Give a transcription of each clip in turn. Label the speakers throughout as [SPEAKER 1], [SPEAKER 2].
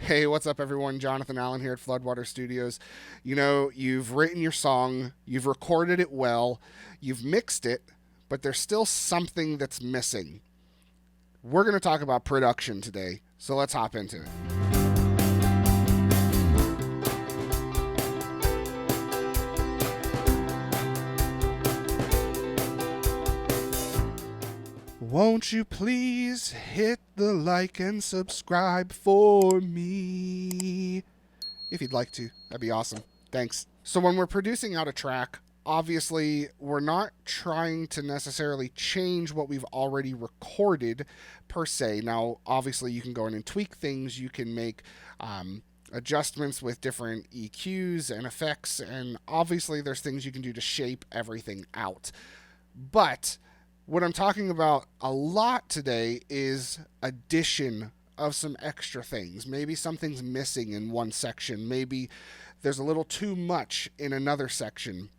[SPEAKER 1] Hey, what's up, everyone? Jonathan Allen here at Floodwater Studios. You've written your song, you've recorded it well, you've mixed it, but there's still something that's missing. We're going to talk about production today, so let's hop into it. Won't you please hit the like and subscribe for me? If you'd like to, that'd be awesome. Thanks. So, when we're producing out a track, obviously, we're not trying to necessarily change what we've already recorded per se. Now, obviously, you can go in and tweak things, you can make adjustments with different EQs and effects, and obviously, there's things you can do to shape everything out. But what I'm talking about a lot today is addition of some extra things. Maybe something's missing in one section. Maybe there's a little too much in another section.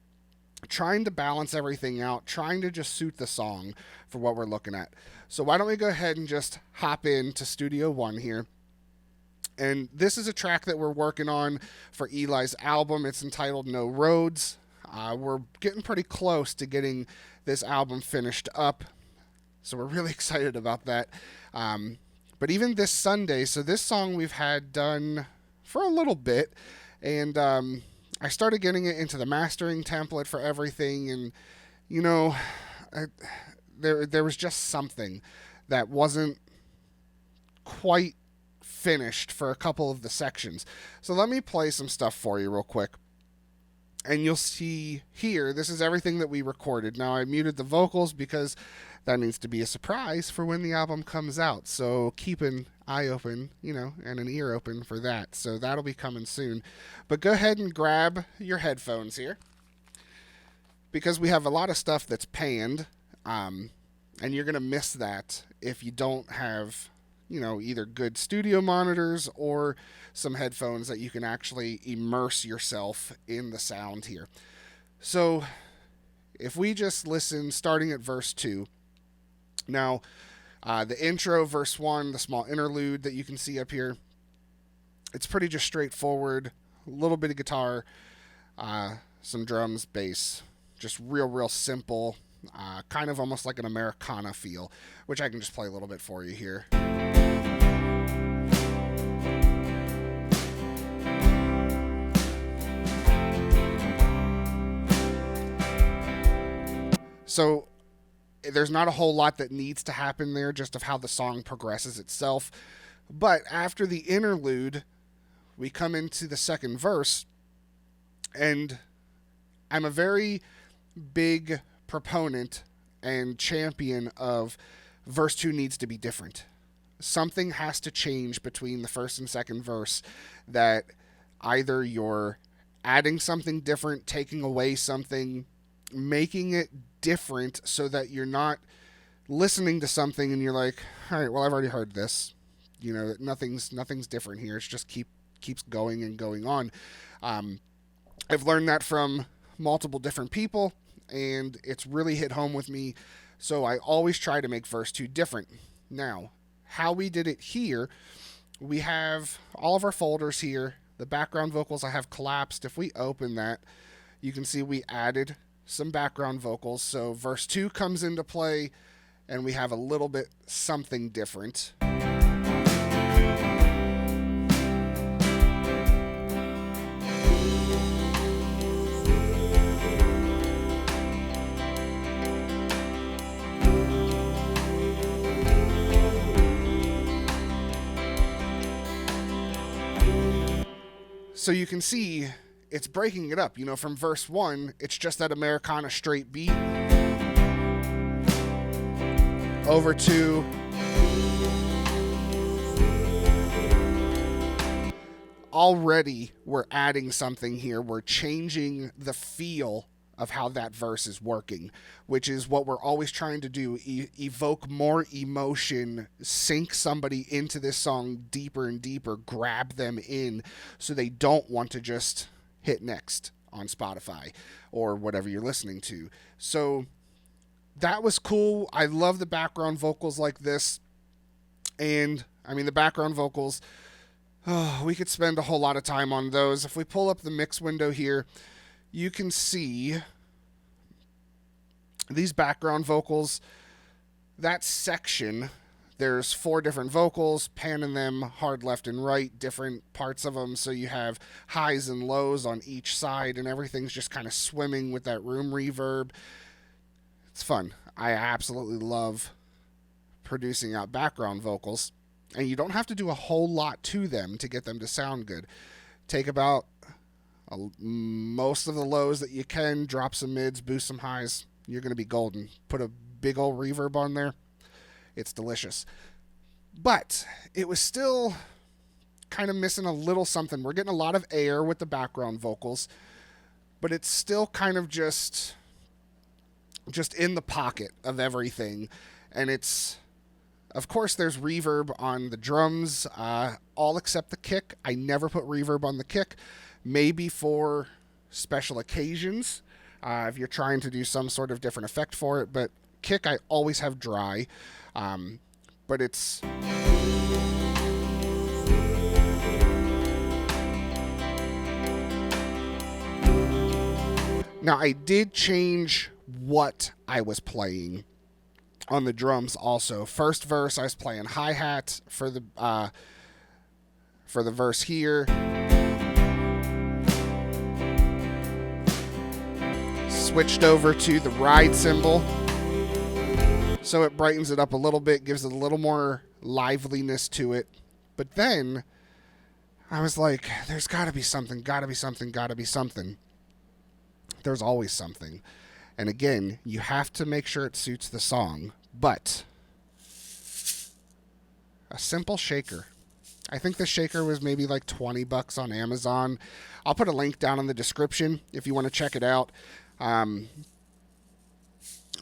[SPEAKER 1] Trying to balance everything out, trying to just suit the song for what we're looking at. So why don't we go ahead and just hop into Studio One here. And this is a track that we're working on for Eli's album. It's entitled No Roads. We're getting pretty close to getting this album finished up, so we're really excited about that. But even this Sunday, so this song we've had done for a little bit, and I started getting it into the mastering template for everything, and there was just something that wasn't quite finished for a couple of the sections. So let me play some stuff for you real quick. And you'll see here, this is everything that we recorded. Now, I muted the vocals because that needs to be a surprise for when the album comes out. So keep an eye open, and an ear open for that. So that'll be coming soon. But go ahead and grab your headphones here, because we have a lot of stuff that's panned, and you're going to miss that if you don't have either good studio monitors or some headphones that you can actually immerse yourself in the sound here. So if we just listen, starting at verse 2. Now, the intro, verse 1, the small interlude that you can see up here, it's pretty just straightforward. A little bit of guitar, some drums, bass. Just real simple. Kind of almost like an Americana feel, which I can just play a little bit for you here. So there's not a whole lot that needs to happen there, just of how the song progresses itself. But after the interlude, we come into the second verse, and I'm a very big proponent and champion of verse 2 needs to be different. Something has to change between the first and second verse, that either you're adding something different, taking away something, making it different, so that you're not listening to something and you're like, all right, well, I've already heard this. Nothing's different here. It's just keeps going and going on. I've learned that from multiple different people, and it's really hit home with me. So I always try to make verse 2 different. Now, how we did it here, we have all of our folders here. The background vocals I have collapsed. If we open that, you can see we added some background vocals. So verse 2 comes into play, and we have a little bit something different. So you can see it's breaking it up. From verse 1, it's just that Americana straight beat. Over to already we're adding something here. We're changing the feel of how that verse is working, which is what we're always trying to do. Evoke more emotion, sink somebody into this song deeper and deeper, grab them in so they don't want to just hit next on Spotify or whatever you're listening to. So that was cool. I love the background vocals like this. And I mean, the background vocals, Oh, we could spend a whole lot of time on those. If we pull up the mix window here, you can see these background vocals. That section, there's 4 different vocals, panning them hard left and right, different parts of them. So you have highs and lows on each side, and everything's just kind of swimming with that room reverb. It's fun. I absolutely love producing out background vocals, and you don't have to do a whole lot to them to get them to sound good. Take about most of the lows that you can, drop some mids, boost some highs. You're going to be golden. Put a big old reverb on there. It's delicious. But it was still kind of missing a little something. We're getting a lot of air with the background vocals, but it's still kind of just in the pocket of everything. And it's, of course, there's reverb on the drums, all except the kick. I never put reverb on the kick, maybe for special occasions, if you're trying to do some sort of different effect for it. But kick, I always have dry. But it's... Now, I did change what I was playing on the drums also. First verse, I was playing hi-hat for the verse here. Switched over to the ride cymbal, so it brightens it up a little bit, gives it a little more liveliness to it. But then I was like, there's got to be something, got to be something, got to be something. There's always something. And again, you have to make sure it suits the song. But a simple shaker. I think the shaker was maybe like $20 on Amazon. I'll put a link down in the description if you want to check it out.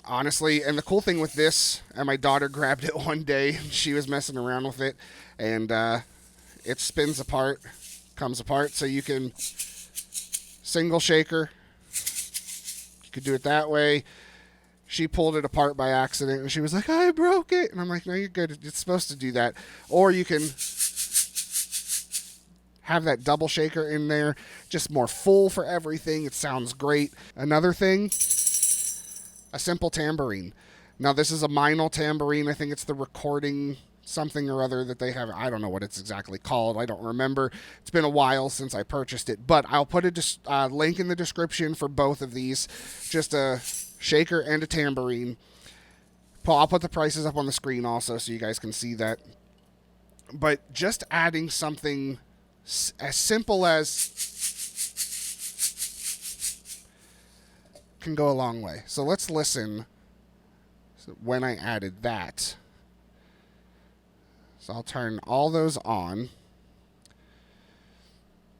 [SPEAKER 1] Honestly, and the cool thing with this, and my daughter grabbed it one day, she was messing around with it, and it spins apart, comes apart, so you can single shaker. You could do it that way. She pulled it apart by accident, and she was like, I broke it. And I'm like, no, you're good. It's supposed to do that. Or you can have that double shaker in there, just more full for everything. It sounds great. Another thing, a simple tambourine. Now, this is a Meinl tambourine. I think it's the recording something or other that they have. I don't know what it's exactly called. I don't remember. It's been a while since I purchased it, but I'll put a link in the description for both of these. Just a shaker and a tambourine. I'll put the prices up on the screen also so you guys can see that. But just adding something as simple as can go a long way. So let's listen when I added that. So I'll turn all those on.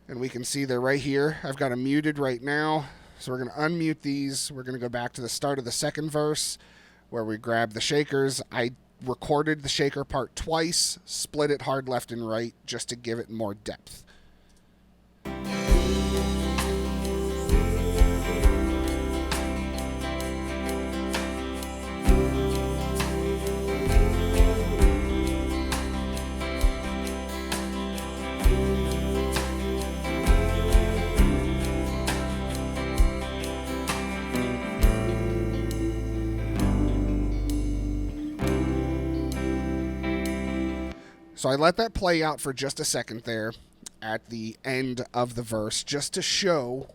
[SPEAKER 1] And we can see they're right here. I've got them muted right now. So we're going to unmute these. We're going to go back to the start of the second verse where we grab the shakers. I recorded the shaker part twice, split it hard left and right just to give it more depth. So I let that play out for just a second there at the end of the verse, just to show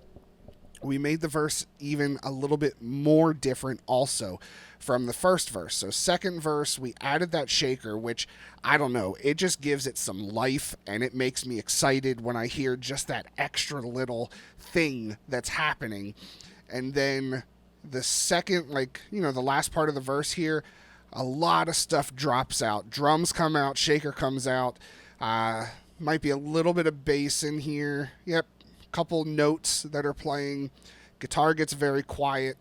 [SPEAKER 1] we made the verse even a little bit more different also from the first verse. So second verse, we added that shaker, which, I don't know, it just gives it some life, and it makes me excited when I hear just that extra little thing that's happening. And then the second, the last part of the verse here, a lot of stuff drops out. Drums come out, shaker comes out. Might be a little bit of bass in here. Yep, couple notes that are playing. Guitar gets very quiet.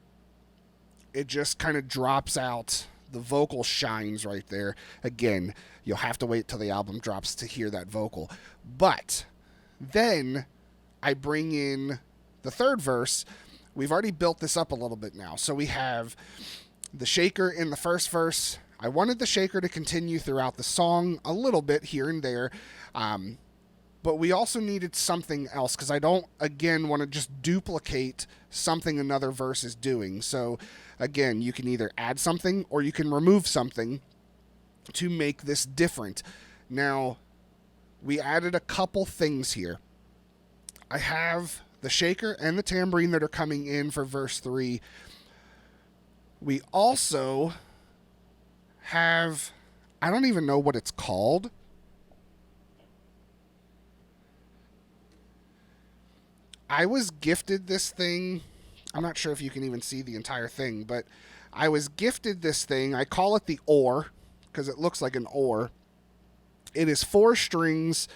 [SPEAKER 1] It just kind of drops out. The vocal shines right there. Again, you'll have to wait till the album drops to hear that vocal. But then I bring in the third verse. We've already built this up a little bit now. So we have the shaker in the first verse. I wanted the shaker to continue throughout the song a little bit here and there. but we also needed something else because I don't, again, want to just duplicate something another verse is doing. So, again, you can either add something or you can remove something to make this different. Now, we added a couple things here. I have the shaker and the tambourine that are coming in for verse 3. We also have, I don't even know what it's called. I was gifted this thing. I'm not sure if you can even see the entire thing, but I was gifted this thing. I call it the oar because it looks like an oar. It is 4 strings.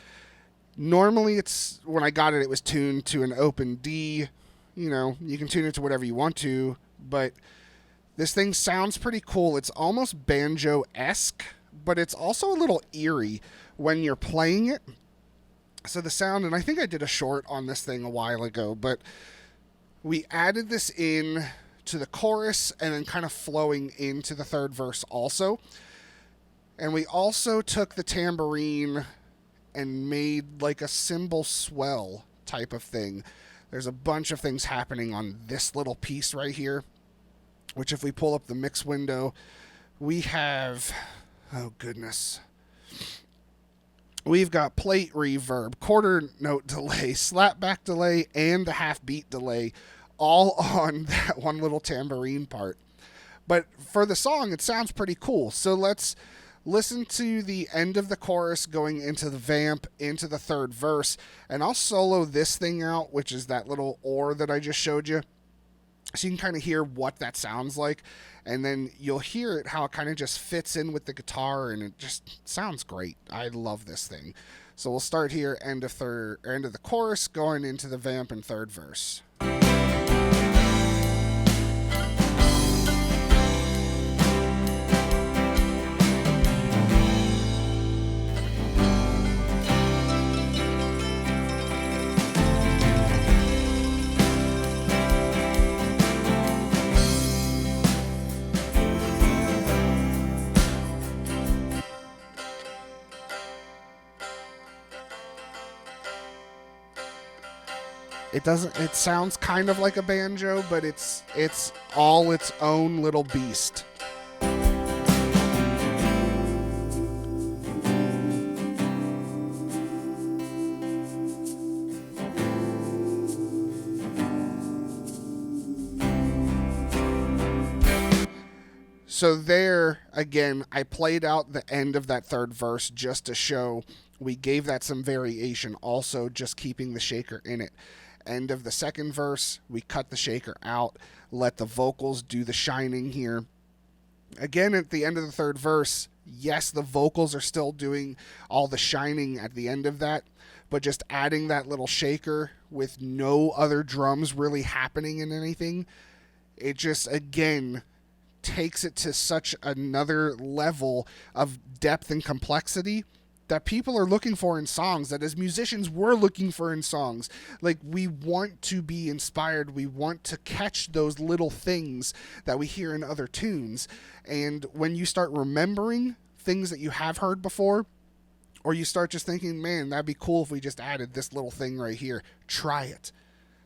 [SPEAKER 1] Normally, when I got it, it was tuned to an open D. You know, you can tune it to whatever you want to, but this thing sounds pretty cool. It's almost banjo-esque, but it's also a little eerie when you're playing it. So the sound, and I think I did a short on this thing a while ago, but we added this in to the chorus and then kind of flowing into the third verse also. And we also took the tambourine and made like a cymbal swell type of thing. There's a bunch of things happening on this little piece right here, which if we pull up the mix window, we have, oh goodness, we've got plate reverb, quarter note delay, slapback delay, and the half beat delay, all on that one little tambourine part. But for the song, it sounds pretty cool. So let's listen to the end of the chorus going into the vamp, into the third verse, and I'll solo this thing out, which is that little oar that I just showed you, so you can kind of hear what that sounds like, and then you'll hear it, how it kind of just fits in with the guitar, and it just sounds great. I love this thing. So we'll start here, end of the chorus, going into the vamp and third verse. It sounds kind of like a banjo, but it's all its own little beast. So there, again, I played out the end of that third verse just to show we gave that some variation, also just keeping the shaker in it. End of the second verse, we cut the shaker out, let the vocals do the shining here. Again, at the end of the third verse, yes, the vocals are still doing all the shining at the end of that, but just adding that little shaker with no other drums really happening in anything, it just, again, takes it to such another level of depth and complexity that people are looking for in songs, that as musicians we're looking for in songs. Like, we want to be inspired, we want to catch those little things that we hear in other tunes, and when you start remembering things that you have heard before, or you start just thinking, man, that'd be cool if we just added this little thing right here, try it.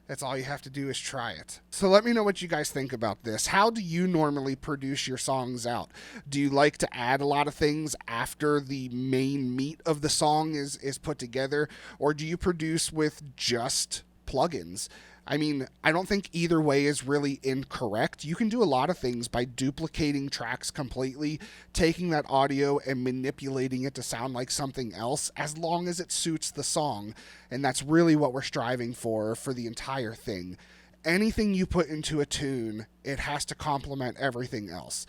[SPEAKER 1] That's all you have to do is try it. So let me know what you guys think about this. How do you normally produce your songs out? Do you like to add a lot of things after the main meat of the song is put together? Or do you produce with just plugins? I mean, I don't think either way is really incorrect. You can do a lot of things by duplicating tracks completely, taking that audio and manipulating it to sound like something else, as long as it suits the song. And that's really what we're striving for the entire thing. Anything you put into a tune, it has to complement everything else.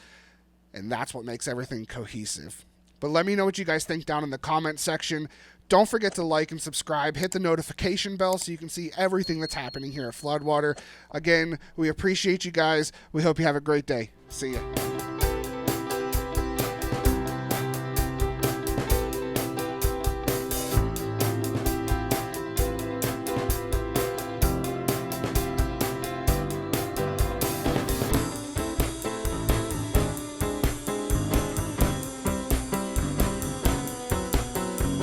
[SPEAKER 1] And that's what makes everything cohesive. But let me know what you guys think down in the comment section. Don't forget to like and subscribe. Hit the notification bell so you can see everything that's happening here at Floodwater. Again, we appreciate you guys. We hope you have a great day. See ya.